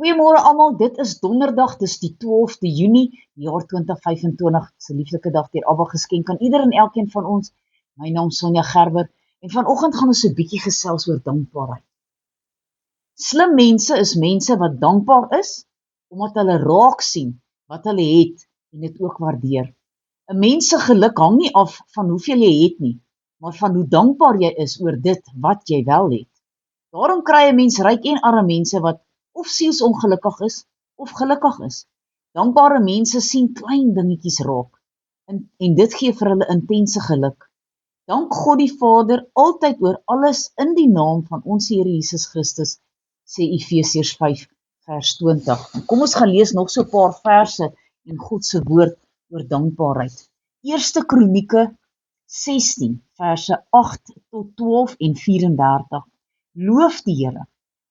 Goeiemôre almal, dit is donderdag, dis die 12de Junie, die jaar 2025, se lieflike dag deur Abba geskenk aan ieder en elkeen van ons. My naam is Sonja Gerber en vanoggend gaan ons 'n bietjie gesels oor dankbaarheid. Slim mense is mense wat dankbaar is, omdat hulle raak sien wat hulle het en dit ook waardeer. 'n Mens se geluk hang nie af van hoeveel jy het nie, maar van hoe dankbaar jy is oor dit wat jy wel het. Daarom kry 'n mens ryk en arme mense wat of sielsongelukkig is of gelukkig is. Dankbare mense sien klein dingetjies raak en dit gee vir hulle intense geluk. Dank God die Vader altyd oor alles in die naam van ons Here Jesus Christus, sê Efesiërs 5 vers 20. En kom ons gaan lees nog so 'n paar verse in God se woord oor dankbaarheid. Eerste Kronieke 16 verse 8 tot 12 en 34. Loof die Here,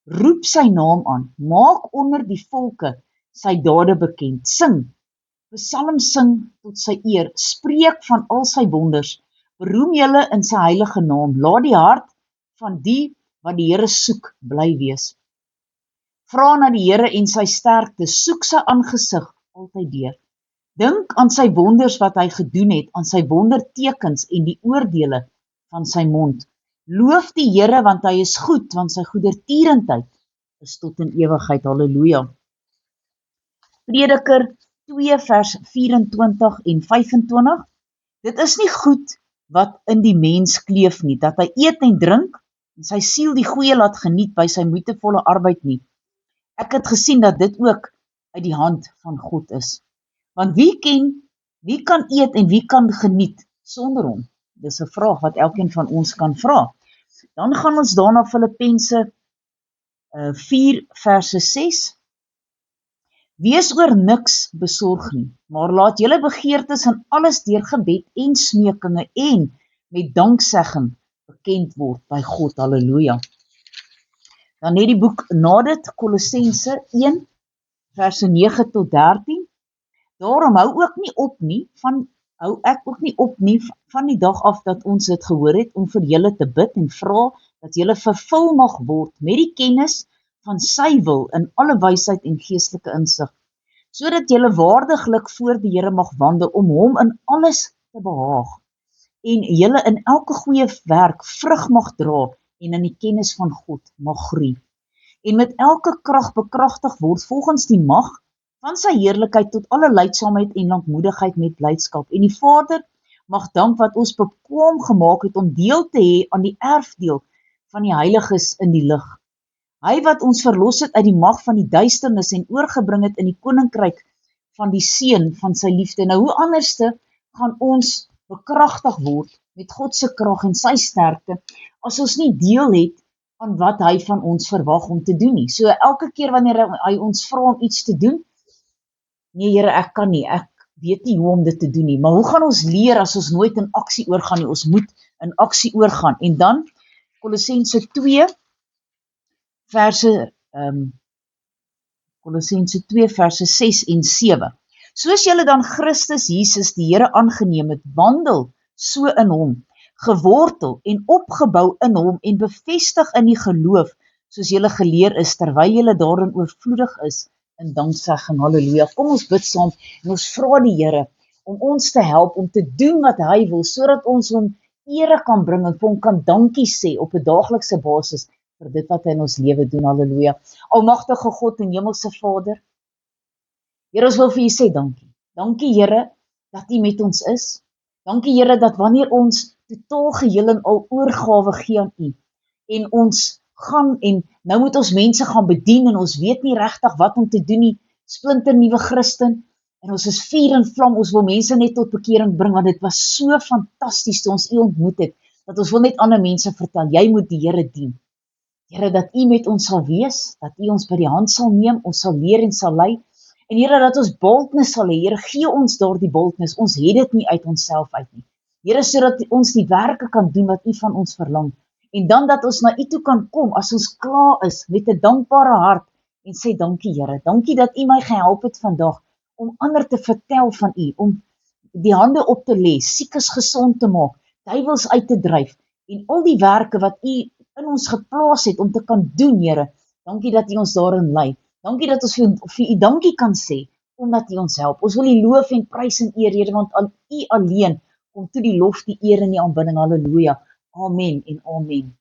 roep sy naam aan, maak onder die volke sy dade bekend, sing, psalms sing tot sy eer, spreek van al sy wonders, beroem julle in sy heilige naam, laat die hart van die wat die Here soek bly wees. Vra na die Here en sy sterkte, soek sy aangesig altyd deur. Dink aan sy wonders wat hy gedoen het, aan sy wondertekens en die oordeele van sy mond. Loof die Here want hy is goed, want sy goedertierendheid is tot in ewigheid. Halleluja. Prediker 2 vers 24 en 25. Dit is nie goed wat in die mens kleef nie, dat hy eet en drink en sy siel die goeie laat geniet by sy moeitevolle arbeid nie. Ek het gesien dat dit ook uit die hand van God is. Want wie kan eet en wie kan geniet sonder hom? Dis 'n vraag wat elkeen van ons kan vra. Dan gaan ons daarna Filippense 4 verse 6. Wees oor niks besorg nie, maar laat julle begeertes in alles deur gebed en smekinge en met danksegging bekend word by God. Halleluja. Dan het die boek na dit Kolossense 1 verse 9 tot 13. Daarom hou ek ook nie op van die dag af dat ons dit gehoor het om vir julle te bid en vra dat julle vervul mag word met die kennis van sy wil in alle wysheid en geestelike insig, sodat julle waardiglik voor die Here mag wandel om hom in alles te behaag en julle in elke goeie werk vrug mag dra en in die kennis van God mag groei. En met elke krag bekragtig word volgens die mag van sy heerlikheid tot alle lydsaamheid en lankmoedigheid met blydskap. En die Vader mag dank wat ons bekwaam gemaak het om deel te hê aan die erfdeel van die heiliges in die lig. Hy wat ons verlos het uit die mag van die duisternis en oorgebring het in die koninkryk van die seun van sy liefde. Nou hoe anderste gaan ons bekragtig word met God se krag en sy sterkte as ons nie deel het aan wat hy van ons verwag om te doen nie. So elke keer wanneer hy ons vra om iets te doen, nee Here, ek kan nie, ek weet nie hoe om dit te doen nie, maar hoe gaan ons leer as ons nooit in aksie oorgaan nie? Ons moet in aksie oorgaan. En dan Kolossense 2 verse 6 en 7. Soos julle dan Christus Jesus die Here aangeneem het, wandel so in hom, gewortel en opgebou in hom en bevestig in die geloof, soos julle geleer is, terwyl julle daarin oorvloedig is in danksegging. Halleluja. Kom ons bid saam en ons vra die Here om ons te help om te doen wat hy wil, sodat ons hom ere kan bring en vir hom kan dankie sê op 'n daaglikse basis vir dit wat hy in ons lewe doen. Halleluja. Almagtige God en hemelse Vader, Here, ons wil vir U sê dankie. Dankie Here dat U met ons is. Dankie Here dat wanneer ons totaal geheel en al oorgawe gee aan U en ons gaan en nou moet ons mense gaan bedien en ons weet nie regtig wat om te doen nie, splinter nuwe Christen en ons is vuur en vlam, ons wil mense net tot bekering bring want dit was so fantasties toe ons U ontmoet het, dat ons wil net ander mense vertel, jy moet die Here dien. Here, dat U met ons sal wees, dat U ons by die hand sal neem, ons sal leer en sal lei, en Here, dat ons boldness sal hê. Here, gee ons daardie boldness, ons het dit nie uit onsself uit nie. Here, sodat ons die werke kan doen wat U van ons verlang, en dan dat ons na U toe kan kom, as ons klaar is, met 'n dankbare hart, en sê, dankie Here, dankie dat U my gehelp het vandag, om ander te vertel van U, om die hande op te lê, siekes gesond te maak, duiwels uit te dryf, en al die werke wat U in ons geplaas het, om te kan doen, Here, dankie dat U ons daarin lei, Dankie dat ons vir u dankie kan sê, omdat u ons help. Ons wil u loof en prys en eer, Here, want aan u alleen kom toe die lof, die eer en die aanbidding. Halleluja. Amen en amen.